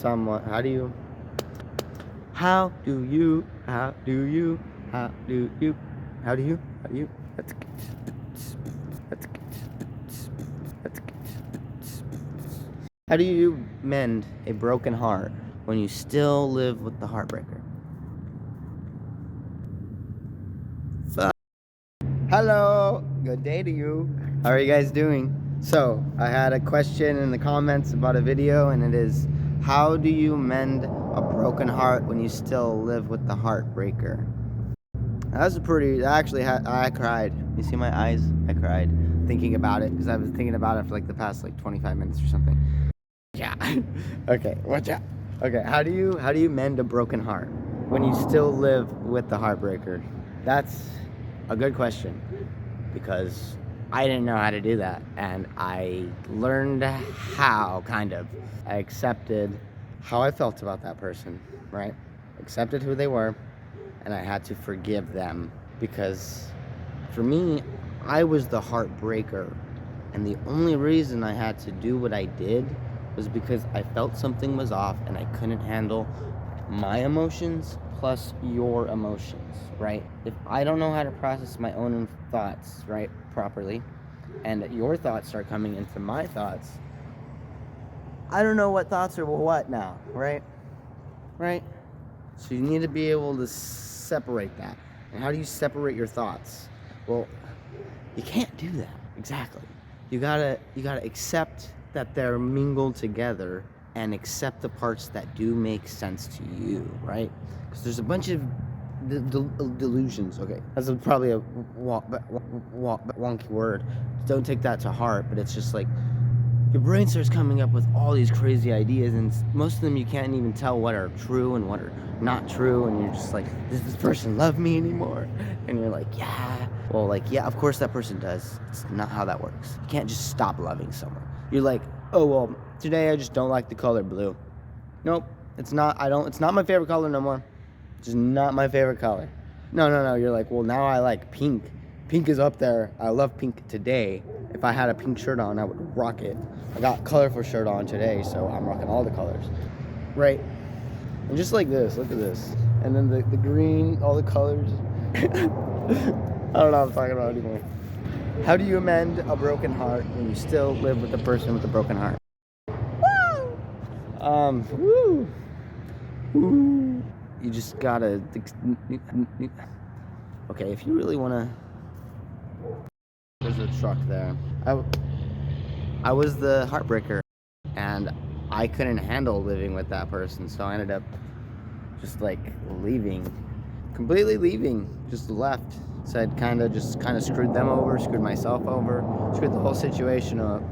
someone, how do you, how do you, how do you, how do you, how do you, how do you, how do you mend a broken heart when you still live with the heartbreaker? Hello, good day to you. How are you guys doing? So, I had a question in the comments about a video, and it is, how do you mend a broken heart when you still live with the heartbreaker? That's a pretty, I cried. You see my eyes? I cried thinking about it, because I was thinking about it for like the past 25 minutes or something. Yeah. Okay, watch out. Okay, how do you mend a broken heart when you still live with the heartbreaker? That's a good question, because I didn't know how to do that, and I learned how, kind of. I accepted how I felt about that person, right? Accepted who they were, and I had to forgive them, because for me, I was the heartbreaker, and the only reason I had to do what I did was because I felt something was off and I couldn't handle my emotions plus your emotions, right? If I don't know how to process my own thoughts, right, properly, and your thoughts start coming into my thoughts, I don't know what thoughts are what now, right? Right? So you need to be able to separate that. And how do you separate your thoughts? Well, you can't do that. Exactly. You gotta accept that they're mingled together and accept the parts that do make sense to you, right? Because there's a bunch of delusions. Okay, that's probably a wonky word. Don't take that to heart, but it's just like your brain starts coming up with all these crazy ideas, and most of them you can't even tell what are true and what are not true, and you're just like, does this person love me anymore? And you're like, yeah. Well, like, yeah, of course that person does. It's not how that works. You can't just stop loving someone. You're like, oh, well, today I just don't like the color blue. Nope, it's not my favorite color no more. It's just not my favorite color. No. You're like, well, now I like pink. Pink is up there. I love pink today. If I had a pink shirt on, I would rock it. I got colorful shirt on today, so I'm rocking all the colors. Right? And just like this, look at this. And then the green, all the colors. I don't know what I'm talking about anymore. How do you amend a broken heart when you still live with the person with a broken heart? Woo! Woo! You just gotta... Okay, if you really wanna... There's a truck there. I was the heartbreaker, and I couldn't handle living with that person, so I ended up just leaving. Completely leaving. Just left. Said kind of screwed them over, screwed myself over, screwed the whole situation up.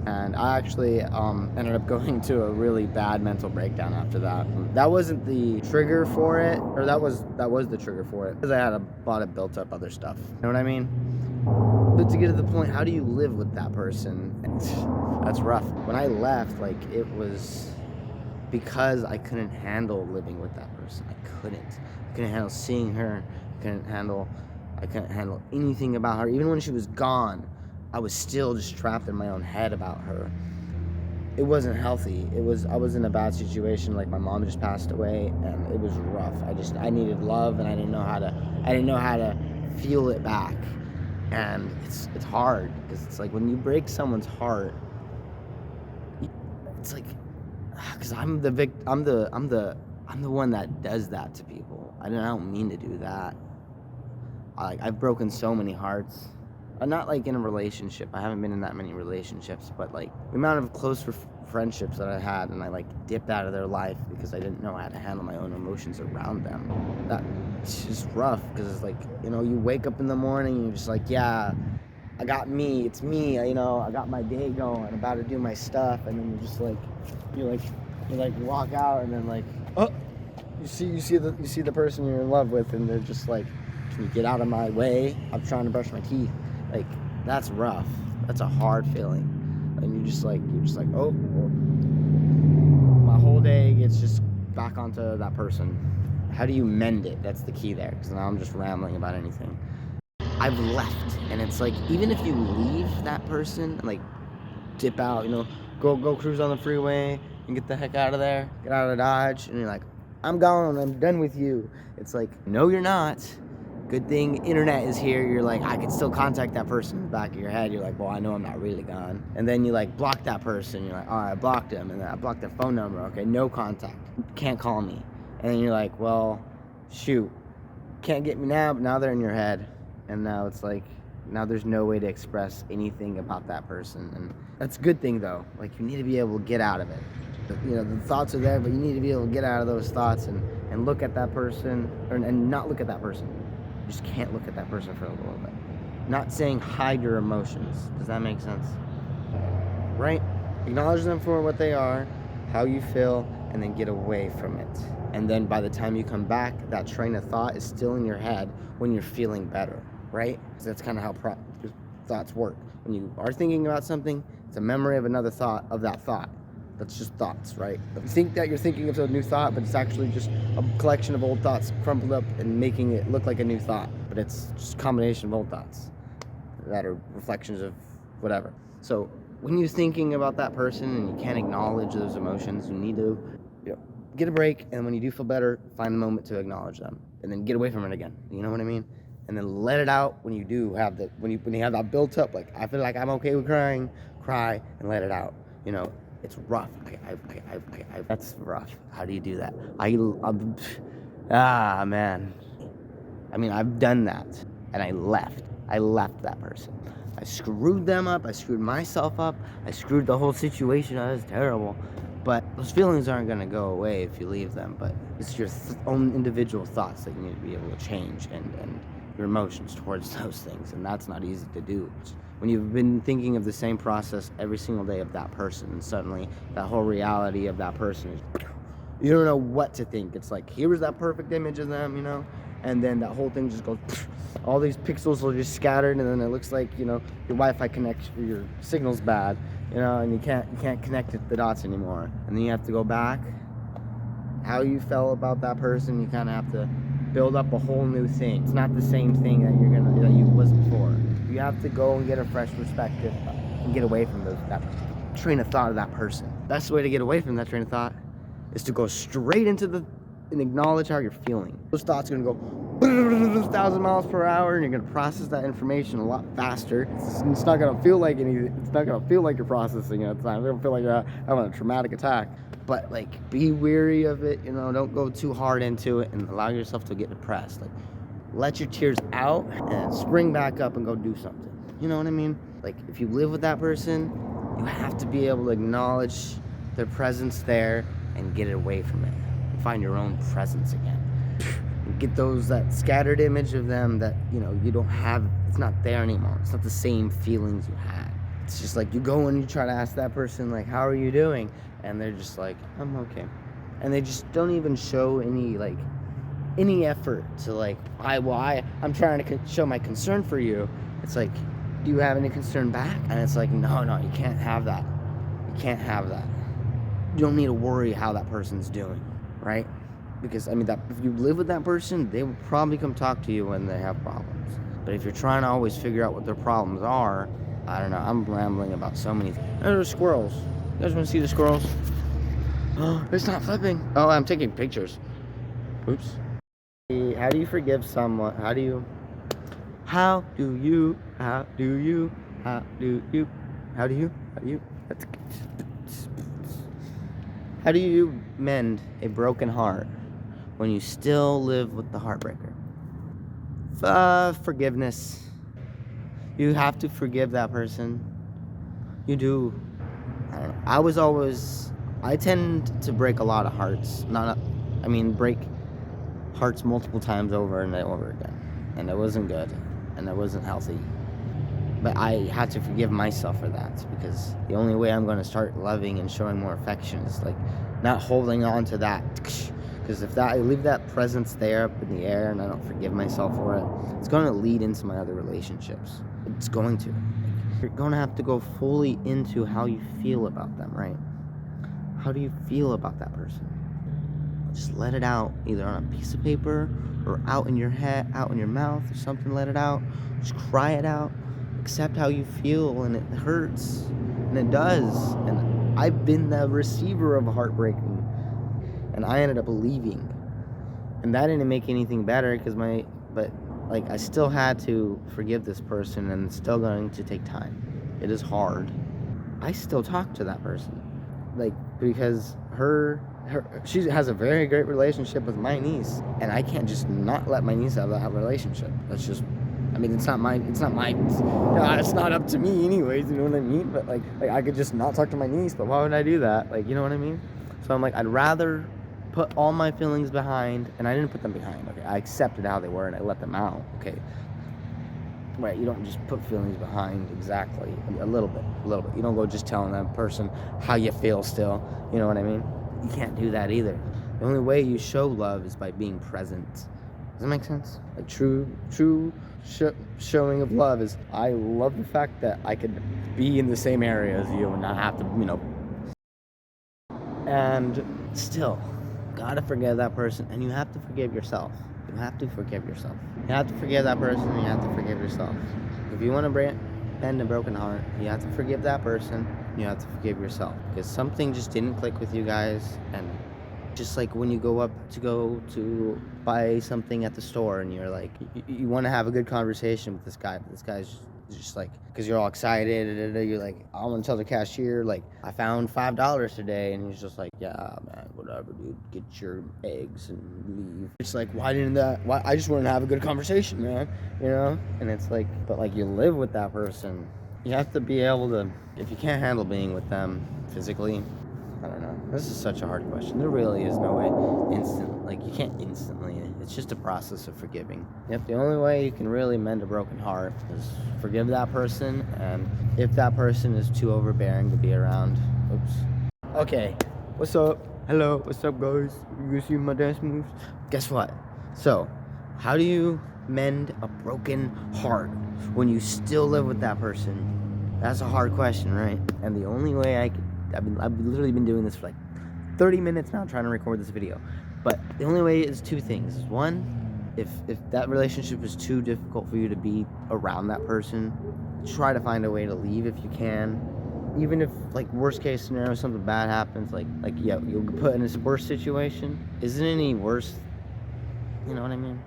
And I actually ended up going to a really bad mental breakdown after that. That wasn't the trigger for it, or that was the trigger for it, because I had a lot of built up other stuff. You know what I mean? But to get to the point, how do you live with that person? That's rough. When I left, it was because I couldn't handle living with that person. I couldn't handle seeing her. I couldn't handle anything about her. Even when she was gone, I was still just trapped in my own head about her. It wasn't healthy. I was in a bad situation. My mom just passed away, and it was rough. I needed love, and I didn't know how to feel it back. And it's hard, because it's when you break someone's heart, it's because I'm the one that does that to people. I don't mean to do that. I've broken so many hearts. Not in a relationship. I haven't been in that many relationships, but the amount of close friendships that I had, and I dipped out of their life because I didn't know how to handle my own emotions around them. That's just rough, because it's you wake up in the morning and you're just yeah, I got me. It's me. I got my day going. I'm about to do my stuff, and then you're just you walk out, and then oh, you see the person you're in love with, and they're just can you get out of my way? I'm trying to brush my teeth. That's rough. That's a hard feeling. And you're just oh, well, my whole day gets just back onto that person. How do you mend it? That's the key there, because now I'm just rambling about anything. I've left, and it's even if you leave that person and dip out, go cruise on the freeway and get the heck out of there, get out of Dodge, and you're like, I'm gone, I'm done with you. It's like, no, you're not. Good thing internet is here. You're like, I can still contact that person in the back of your head. You're like, well, I know I'm not really gone. And then you like block that person. You're like, all right, I blocked him, and then I blocked their phone number. Okay, no contact, can't call me. And then you're like, well, shoot, can't get me now, but now they're in your head. And now it's like, now there's no way to express anything about that person. And that's a good thing though. Like, you need to be able to get out of it. You know, the thoughts are there, but you need to be able to get out of those thoughts and look at that person, and not look at that person. You just can't look at that person for a little bit. Not saying hide your emotions. Does that make sense? Right? Acknowledge them for what they are, how you feel, and then get away from it. And then by the time you come back, that train of thought is still in your head when you're feeling better, right? So that's kind of how thoughts work. When you are thinking about something, it's a memory of another thought of that thought. That's just thoughts, right? You think that you're thinking of a new thought, but it's actually just a collection of old thoughts crumpled up and making it look like a new thought. But it's just a combination of old thoughts that are reflections of whatever. So when you're thinking about that person and you can't acknowledge those emotions, you need to, get a break. And when you do feel better, find a moment to acknowledge them, and then get away from it again. You know what I mean? And then let it out when you do have when you have that built up. Like, I feel like I'm okay with crying, cry and let it out. It's rough. That's rough. How do you do that? Man. I mean, I've done that, and I left that person. I screwed them up. I screwed myself up. I screwed the whole situation. That was terrible. But those feelings aren't going to go away if you leave them. But it's your own individual thoughts that you need to be able to change, and your emotions towards those things. And that's not easy to do. When you've been thinking of the same process every single day of that person, and suddenly that whole reality of that person is, you don't know what to think. It's like, here was that perfect image of them, and then that whole thing just goes, all these pixels are just scattered, and then it looks like, your Wi-Fi connection, your signal's bad, and you can't connect the dots anymore. And then you have to go back, how you felt about that person. You kind of have to build up a whole new thing. It's not the same thing that you was before. You have to go and get a fresh perspective and get away from that train of thought of that person. Best way to get away from that train of thought is to go straight into and acknowledge how you're feeling. Those thoughts are gonna go 1,000 miles per hour, and you're gonna process that information a lot faster. It's not gonna feel like it's not gonna feel like you're processing it at the time. It's gonna feel like you're having a traumatic attack. But be wary of it. Don't go too hard into it and allow yourself to get depressed. Let your tears out and spring back up and go do something. You know what I mean? If you live with that person, you have to be able to acknowledge their presence there and get away from it. Find your own presence again. And get that scattered image of them that, you don't have. It's not there anymore. It's not the same feelings you had. It's just you go and you try to ask that person, how are you doing? And they're just like, I'm okay. And they just don't even show any effort to I'm trying to show my concern for you. It's do you have any concern back? And it's no, you can't have that. You can't have that. You don't need to worry how that person's doing, right? Because if you live with that person, they will probably come talk to you when they have problems. But if you're trying to always figure out what their problems are, I don't know, I'm rambling about so many things. There's squirrels. You guys want to see the squirrels? Oh, it's not flipping. Oh, I'm taking pictures. Oops. How do you forgive someone? How do you mend a broken heart when you still live with the heartbreaker? Forgiveness. You have to forgive that person. You do. I tend to break a lot of hearts. Break hearts multiple times over and over again. And it wasn't good. And it wasn't healthy. But I had to forgive myself for that, because the only way I'm going to start loving and showing more affection is not holding on to that. Because if I leave that presence there up in the air and I don't forgive myself for it, it's going to lead into my other relationships. It's going to. You're going to have to go fully into how you feel about them, right? How do you feel about that person? Just let it out, either on a piece of paper or out in your head, out in your mouth or something. Let it out. Just cry it out. Accept how you feel, and it hurts, and it does, and I've been the receiver of heartbreaking, and I ended up leaving, and that didn't make anything better because like I still had to forgive this person, and it's still going to take time. It is hard. I still talk to that person, like, because she has a very great relationship with my niece, and I can't just not let my niece have that relationship. That's just, I mean, it's not up to me anyways, you know what I mean? But like I could just not talk to my niece, but why would I do that? Like, you know what I mean? So I'm like, I'd rather put all my feelings behind, and I didn't put them behind, okay? I accepted how they were and I let them out, okay? Right, you don't just put feelings behind exactly, a little bit. You don't go just telling that person how you feel still, you know what I mean? You can't do that either. The only way you show love is by being present. Does that make sense? Like true showing of love is, I love the fact that I could be in the same area as you and not have to, and still, gotta forgive that person, and you have to forgive yourself. You have to forgive yourself. You have to forgive that person, and you have to forgive yourself. If you want to mend a broken heart, you have to forgive that person, and you have to forgive yourself. Because something just didn't click with you guys, and just like when you go to buy something at the store, and you're like, you want to have a good conversation with this guy, but this guy's just like, because you're all excited, you're like, I want to tell the cashier, like, I found $5 today, and he's just like, yeah, man, whatever, dude, get your eggs and leave. It's like, why I just wanted to have a good conversation, man, and it's like, but like, you live with that person, you have to be able to, if you can't handle being with them physically, I don't know. This is such a hard question. There really is no way you can't instantly. It's just a process of forgiving. Yep, the only way you can really mend a broken heart is forgive that person, and if that person is too overbearing to be around, oops. Okay, what's up? Hello, what's up, guys? You see my dance moves? Guess what? So, how do you mend a broken heart when you still live with that person? That's a hard question, right? And the only way I've literally been doing this for like 30 minutes now, trying to record this video. But the only way is two things. One, if that relationship is too difficult for you to be around that person, try to find a way to leave if you can. Even if, like, worst case scenario, something bad happens, yeah, you'll put in a worse situation. Isn't any worse, you know what I mean?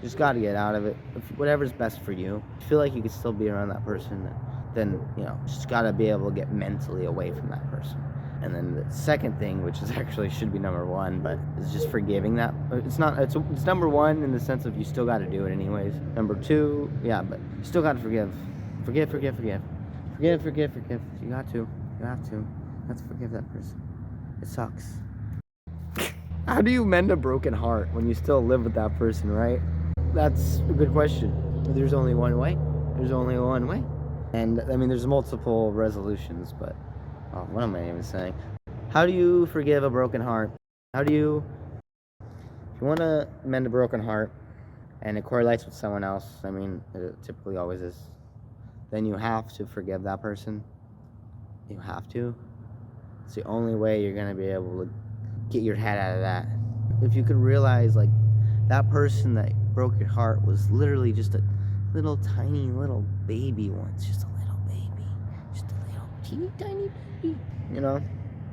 You just gotta get out of it. Whatever's best for you. If you feel like you could still be around that person, then, just gotta be able to get mentally away from that person. And then the second thing, which is actually should be number one, but is just forgiving that. It's number one in the sense of you still gotta do it anyways. Number two, yeah, but you still gotta forgive. Forgive. Forgive. You have to. Let's forgive that person. It sucks. How do you mend a broken heart when you still live with that person, right? That's a good question. There's only one way. And, I mean, there's multiple resolutions, but what am I even saying? How do you forgive a broken heart? If you want to mend a broken heart, and it correlates with someone else, I mean, it typically always is, then you have to forgive that person. You have to. It's the only way you're going to be able to get your head out of that. If you could realize, like, that person that broke your heart was literally just a little tiny little baby once. Just a little baby. Just a little teeny tiny baby.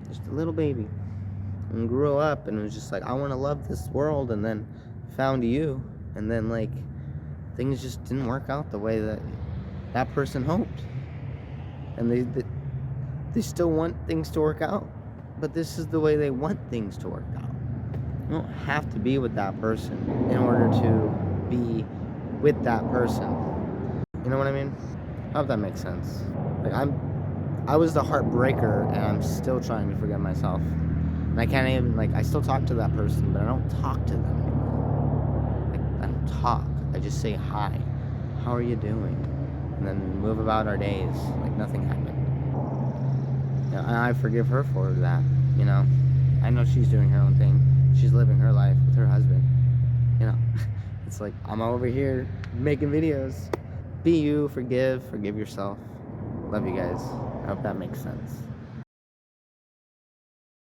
Just a little baby. And grew up and was just like, I want to love this world, and then found you. And then, like, things just didn't work out the way that person hoped. And they still want things to work out, but this is the way they want things to work out. You don't have to be with that person in order to be with that person. You know what I mean? I hope that makes sense. Like, I was the heartbreaker, and I'm still trying to forgive myself. And I can't even, like, I still talk to that person, but I don't talk to them anymore. Like, I don't talk. I just say hi. How are you doing? And then move about our days like nothing happened. And I forgive her for that, I know she's doing her own thing. She's living her life with her husband. It's like, I'm over here making videos. Be you, forgive yourself. Love you guys. I hope that makes sense.